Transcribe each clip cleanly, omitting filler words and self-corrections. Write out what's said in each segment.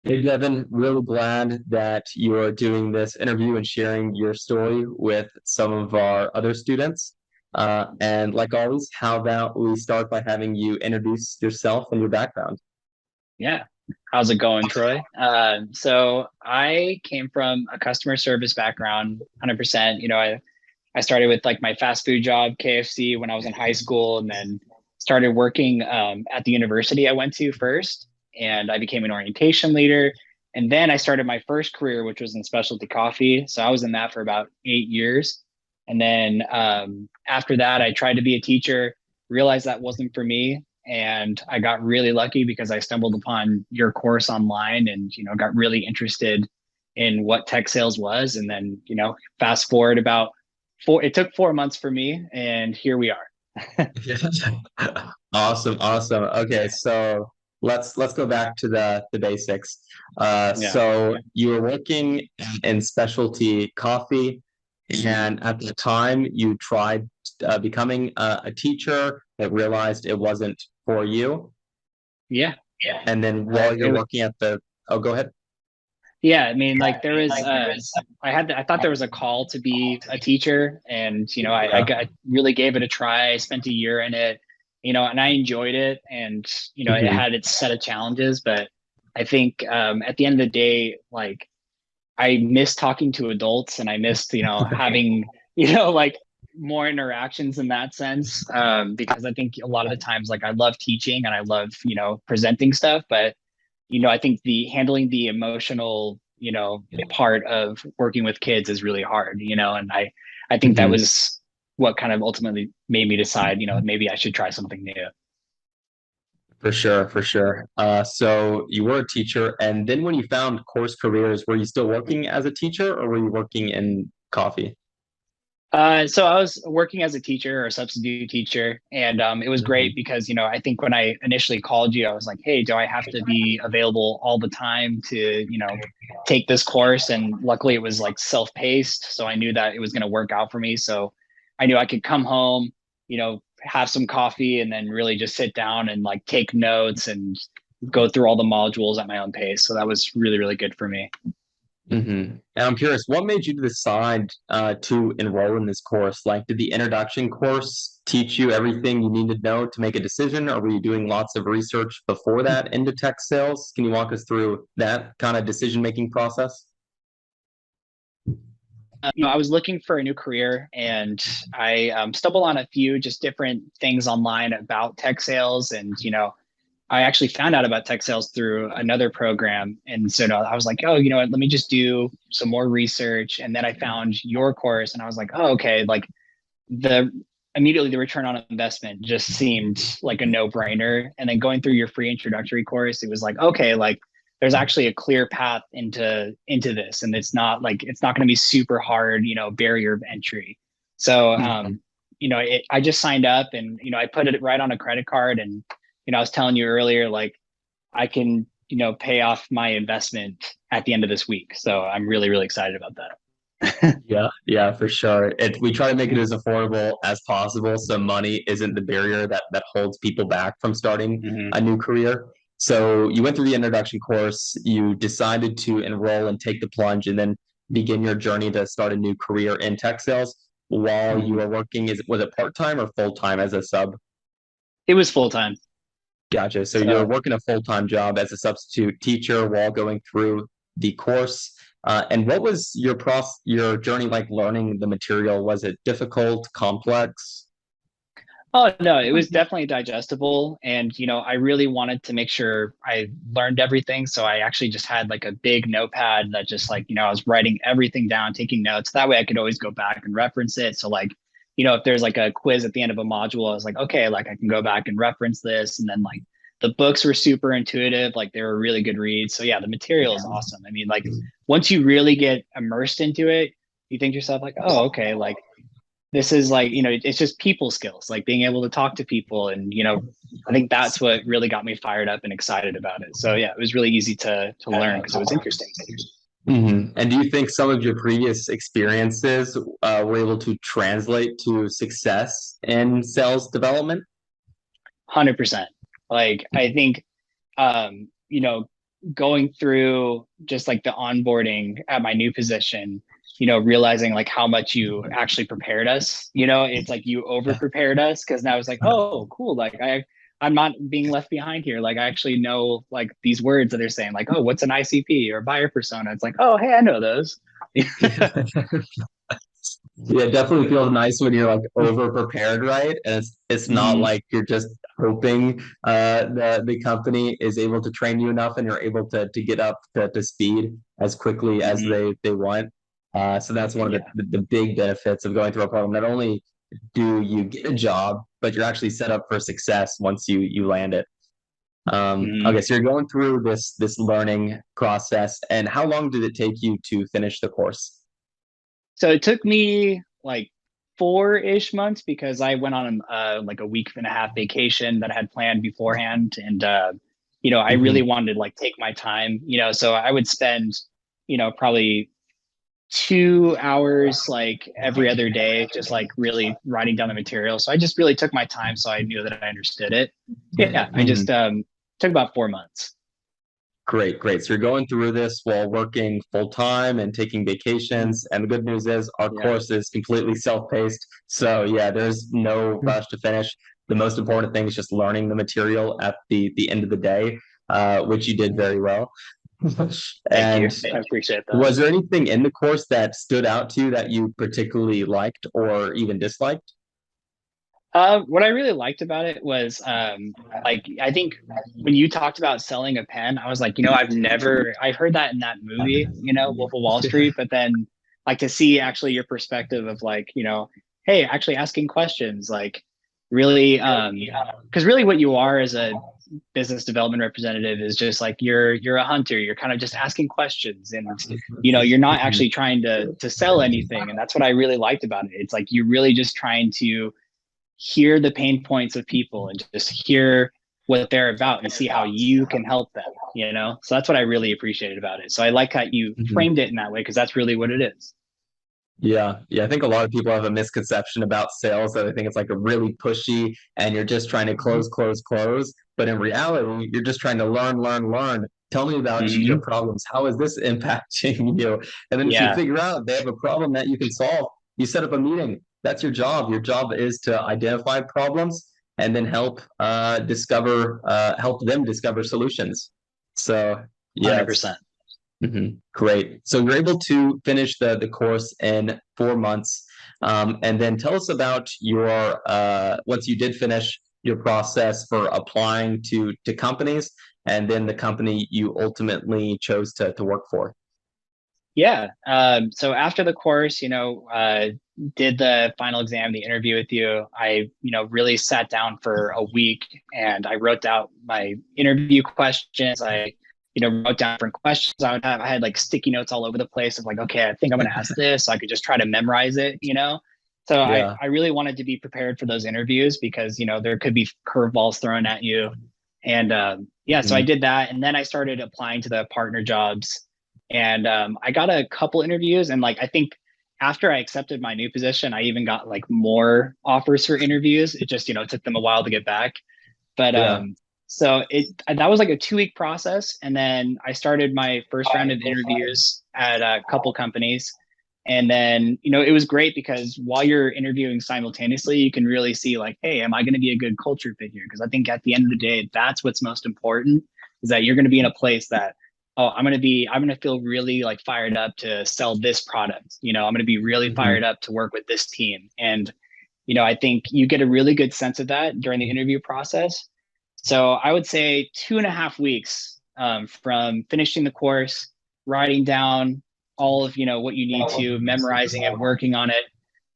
Hey, Devin, really glad that you are doing this interview and sharing your story with some of our other students. And like always, how about we start by having you introduce yourself and your background? Yeah. How's it going, Troy? So I came from a customer service background, 100%. I started with like my fast food job, KFC, when I was in high school, and then started working at the university I went to first, and I became an orientation leader. And then I started my first career, which was in specialty coffee. So I was in that for about 8 years. And then after that, I tried to be a teacher, realized that wasn't for me. And I got really lucky because I stumbled upon your course online and, got really interested in what tech sales was. And then, fast forward about it took 4 months for me, and here we are. Awesome, awesome. Okay, so let's go back to the basics. Yeah. So you were working in specialty coffee, and at the time you tried becoming a teacher, but realized it wasn't for you. Yeah. And then Uh, while you're it, working at the, oh, go ahead. yeah. I mean, like I thought there was a call to be a teacher, and, Yeah. I really gave it a try. I spent a year in it, and I enjoyed it. And, it Mhm. had its set of challenges, but I think at the end of the day, like I miss talking to adults, and I missed, having, like more interactions in that sense. Because I think a lot of the times, like I love teaching and I love, presenting stuff, but, I think the handling the emotional, part of working with kids is really hard, and I think that Mhm. was what kind of ultimately made me decide, maybe I should try something new. For sure, for sure. So you were a teacher, and then when you found CourseCareers, were you still working as a teacher or were you working in coffee? So I was working as a teacher or a substitute teacher, and it was great Mhm. because I think when I initially called you, I was like, "Hey, do I have to be available all the time to take this course?" And luckily, it was like self-paced, so I knew that it was going to work out for me. So I knew I could come home, have some coffee, and then really just sit down and like take notes and go through all the modules at my own pace. So that was really, really good for me. And I'm curious, what made you decide to enroll in this course? Like, did the introduction course teach you everything you need to know to make a decision, or were you doing lots of research before that into tech sales? Can you walk us through that kind of decision-making process? I was looking for a new career, and I stumbled on a few just different things online about tech sales. And, I actually found out about tech sales through another program. And so I was like, oh, you know what, let me just do some more research. And then I found your course, and I was like, oh, okay. Like the immediately the return on investment just seemed like a no-brainer. And then going through your free introductory course, it was like, okay, like there's actually a clear path into this, and it's not going to be super hard, barrier of entry. So Mhm. I just signed up, and I put it right on a credit card. And I was telling you earlier, like I can pay off my investment at the end of this week, so I'm really, really excited about that. Yeah, yeah, for sure. We try to make it as affordable as possible, so money isn't the barrier that holds people back from starting Hmm. a new career. So you went through the introduction course, you decided to enroll and take the plunge, and then begin your journey to start a new career in tech sales while you Hmm. were working. Was it part time or full time as a sub? It was full time. Gotcha. So you're So working a full-time job as a substitute teacher while going through the course. And what was your journey like learning the material? Was it difficult, complex? oh no, it was definitely digestible. And I really wanted to make sure I learned everything. So I actually just had like a big notepad that just like, I was writing everything down, taking notes. That way I could always go back and reference it. So like, if there's like a quiz at the end of a module, I was like, okay, like I can go back and reference this. And then like the books were super intuitive, like they were really good reads. So yeah, the material is awesome. I mean, like once you really get immersed into it, you think to yourself like, oh, okay, like this is like, it's just people skills, like being able to talk to people. And I think that's what really got me fired up and excited about it. So yeah, it was really easy to learn because it was interesting. And do you think some of your previous experiences were able to translate to success in sales development? 100%. Like I think, um, you know going through just like the onboarding at my new position, realizing like how much you actually prepared us, it's like you over prepared us because now it's like, oh, cool. Like I'm not being left behind here. Like I actually know like these words that they're saying, like, oh, what's an ICP or buyer persona? It's like, oh, hey, I know those. Yeah, it definitely feels nice when you're like over prepared, right? And it's not Mhm. like you're just hoping the company is able to train you enough and you're able to get up to speed as quickly as Mhm. they want. So that's one of Yeah. the big benefits of going through a program. Not only do you get a job, but you're actually set up for success once you land it. Mhm. Okay, so you're going through this learning process, and how long did it take you to finish the course? So it took me like 4-ish months because I went on like a week and a half vacation that I had planned beforehand, and I really Hmm. wanted to like take my time, so I would spend, probably 2 hours like every other day, just like really writing down the material. So I just really took my time, so I knew that I understood it. Yeah, I Hmm. just took about 4 months. Great, great. So you're going through this while working full time and taking vacations. And the good news is our Yeah. course is completely self-paced. So yeah, there's no rush to finish. The most important thing is just learning the material at the end of the day, which you did very well. Thank you. And I appreciate that. was there anything in the course that stood out to you that you particularly liked or even disliked? What I really liked about it was like I think when you talked about selling a pen, I was like, I heard that in that movie, Wolf of Wall Street, but then like to see actually your perspective of like, hey, actually asking questions, like really, because really what you are as a business development representative is just like you're a hunter. You're kind of just asking questions, and you're not Mhm. actually trying to sell anything, and that's what I really liked about it. It's like you're really just trying to hear the pain points of people and just hear what they're about and see how you can help them, so that's what I really appreciated about it. So I like how you Mhm. framed it in that way because that's really what it is. Yeah, yeah. I think a lot of people have a misconception about sales that I think it's like a really pushy and you're just trying to close, close, close. But in reality, you're just trying to learn, learn, learn. Tell me about your Mm-hmm. problems. How is this impacting you? And then if you Yeah, figure out they have a problem that you can solve, you set up a meeting. That's your job. Your job is to identify problems and then help them discover solutions. So yeah, it's 100%. Great. So you're able to finish the course in 4 months. And then tell us about your once you did finish your process for applying to companies and then the company you ultimately chose to work for. Yeah. So after the course, did the final exam, the interview with you, I, really sat down for a week and I wrote out my interview questions. I, wrote down different questions I had like sticky notes all over the place of like, okay, I think I'm going to ask this. So I could just try to memorize it. So Yeah. I really wanted to be prepared for those interviews because, there could be curveballs thrown at you. And yeah, so I Mhm. did that. And then I started applying to the partner jobs, and I got a couple interviews, and like I think after I accepted my new position, I even got like more offers for interviews. It just took them a while to get back, but Yeah. so it that was like a 2-week process, and then I started my first round of interviews at a couple companies. And then it was great because while you're interviewing simultaneously, you can really see like, hey, am I going to be a good culture fit here? Because I think at the end of the day, that's what's most important, is that you're going to be in a place that, oh, I'm going to feel really like fired up to sell this product. I'm going to be really Mhm. fired up to work with this team. And I think you get a really good sense of that during the interview process. So I would say 2.5 weeks, from finishing the course, writing down all of what you need to, memorizing it, working on it.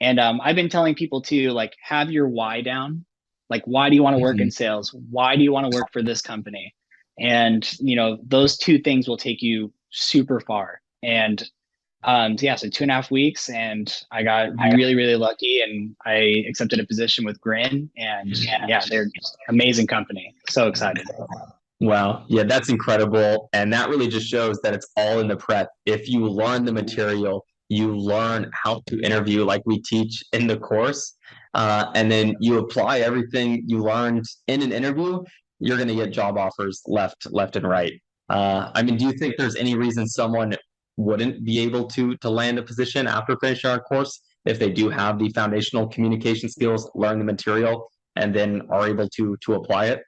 And I've been telling people too, like, have your why down. Like, why do you want to work in Mhm. sales? Why do you want to work for this company? And those two things will take you super far. And so yeah, so 2.5 weeks, and I got really, really lucky, and I accepted a position with Grin, and yeah, they're amazing company. So excited. Wow. Yeah, that's incredible. And that really just shows that it's all in the prep. If you learn the material, you learn how to interview like we teach in the course, and then you apply everything you learned in an interview, you're going to get job offers left and right. I mean, do you think there's any reason someone wouldn't be able to land a position after finishing our course if they do have the foundational communication skills, learn the material, and then are able to apply it?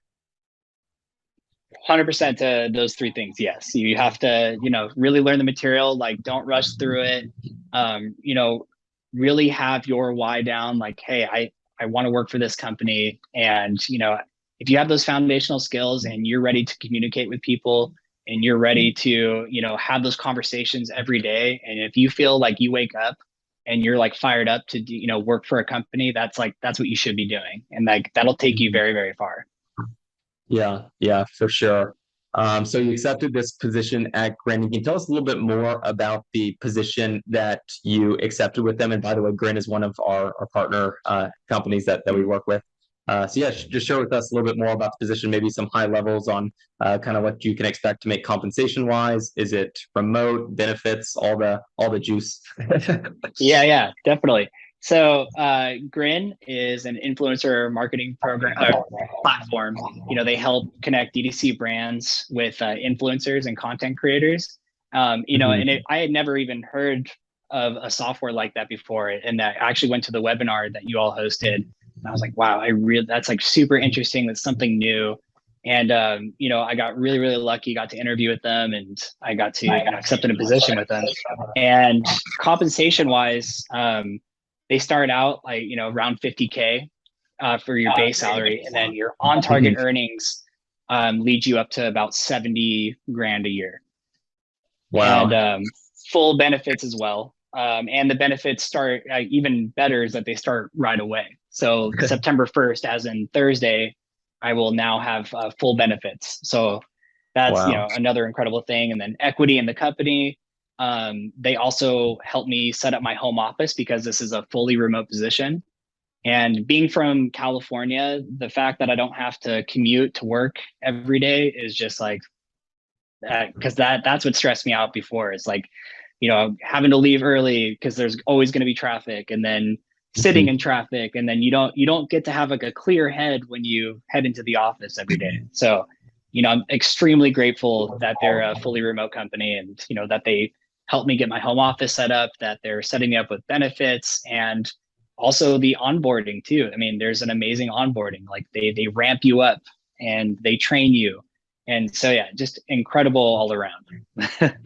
100% to those three things. Yes, you have to, really learn the material. Like, don't rush through it. You know, really have your why down. Like, hey, I want to work for this company, and if you have those foundational skills and you're ready to communicate with people and you're ready to, have those conversations every day, and if you feel like you wake up and you're like fired up to do, work for a company, that's what you should be doing, and like that'll take you very, very far. Yeah, yeah, for sure. So you accepted this position at Grin. Can you tell us a little bit more about the position that you accepted with them? And by the way, Grin is one of our partner companies that we work with. So yeah, just share with us a little bit more about the position, maybe some high levels on kind of what you can expect to make compensation wise. Is it remote, benefits, all the juice? Yeah, definitely. So Grin is an influencer marketing program platform. They help connect DTC brands with influencers and content creators. Mhm. I had never even heard of a software like that before, and I actually went to the webinar that you all hosted, and I was like, wow, that's like super interesting. That's something new. And I got really, really lucky, got to interview with them, and I got to accept a position with them. And compensation wise, they start out like around 50K for your base salary, and then your on target Mhm. earnings lead you up to about 70 grand a year, and Wow. full benefits as well. And the benefits start even better is that they start right away. So September 1st, as in Thursday, I will now have full benefits. So that's Wow. another incredible thing. And then equity in the company. They also help me set up my home office because this is a fully remote position. And being from California, the fact that I don't have to commute to work every day is just like because that's what stressed me out before. It's like, having to leave early because there's always going to be traffic, and then sitting in Mhm. traffic, and then you don't get to have like a clear head when you head into the office every day. So, I'm extremely grateful that they're a fully remote company, and that they helped me get my home office set up, that they're setting me up with benefits, and also the onboarding too. I mean, there's an amazing onboarding. Like they ramp you up and they train you, and so yeah, just incredible all around.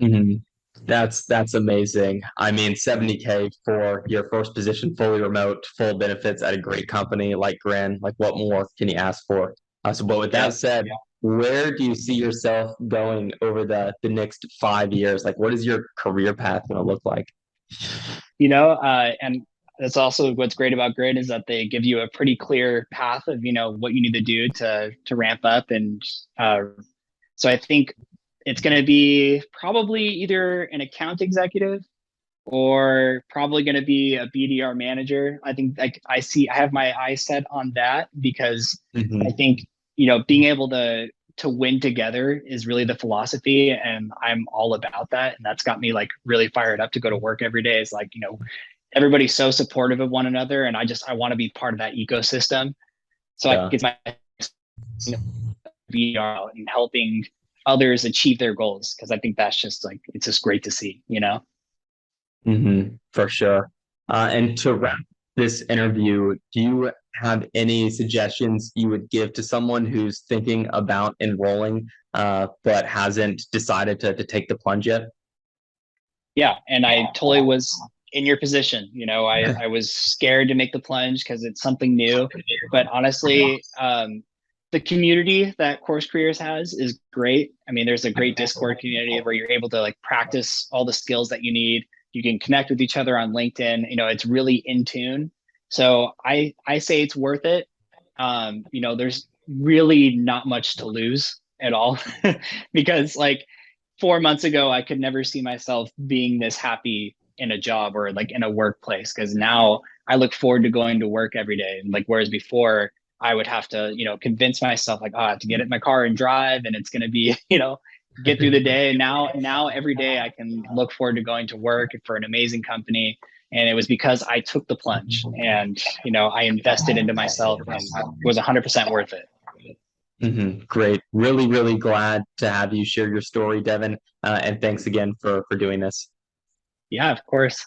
Mhm. That's amazing. I mean, 70K for your first position, fully remote, full benefits at a great company like Grin. Like, what more can you ask for? But with that Yeah. said, where do you see yourself going over the next 5 years? Like, what is your career path going to look like? And that's also what's great about Grid is that they give you a pretty clear path of what you need to do to ramp up, and uh, so I think it's going to be probably either an account executive or probably going to be a BDR manager. I think like I have my eyes set on that because I Mhm. think being able to win together is really the philosophy, and I'm all about that, and that's got me like really fired up to go to work every day. It's like everybody's so supportive of one another, and I want to be part of that ecosystem, so I Yeah. get my VR and helping others achieve their goals, because I think that's just like it's just great to see. For sure. And to wrap this interview, do you have any suggestions you would give to someone who's thinking about enrolling, but hasn't decided to take the plunge yet? Yeah, and I totally was in your position. I was scared to make the plunge because it's something new, but honestly, the community that Course Careers has is great. I mean, there's a great Discord community where you're able to like practice all the skills that you need. You can connect with each other on LinkedIn. It's really in tune. So I say it's worth it. There's really not much to lose at all because like 4 months ago, I could never see myself being this happy in a job or like in a workplace, because now I look forward to going to work every day. And like, whereas before, I would have to, convince myself like, oh, I have to get in my car and drive, and it's going to be, get through the day. Now every day I can look forward to going to work for an amazing company. And it was because I took the plunge and, I invested into myself, and was 100% worth it. Great. Really, really glad to have you share your story, Devin. And thanks again for doing this. Yeah, of course.